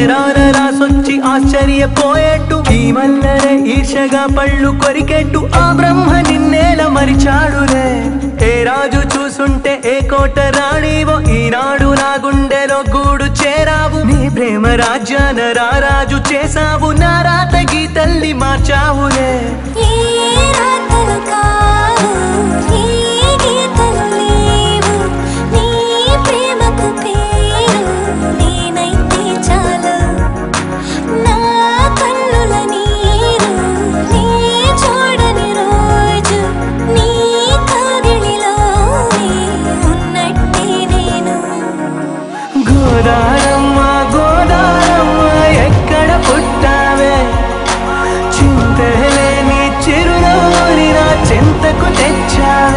వజ్రాల రాసొచ్చి ఆశ్చర్యపోయేట్టు ఈ మల్లె ఈర్షగా పళ్ళు కొరికెట్టు ఆ బ్రహ్మ నిన్నేల మరిచాడులే ఏ రాజు చూసుంటే ఏ కోట రాణివో ఈనాడు నా గుండెలో గూడు చేరావు నీ ప్రేమ రాజ్యాన రారాజు చేసావు నా రాత గీతల్ని మార్చావులే గోదారమ్మ గోదారమ్మ ఎక్కడ పుట్టావే చింతలేని చిరునవ్వుని నా చింతకు తెచ్చావే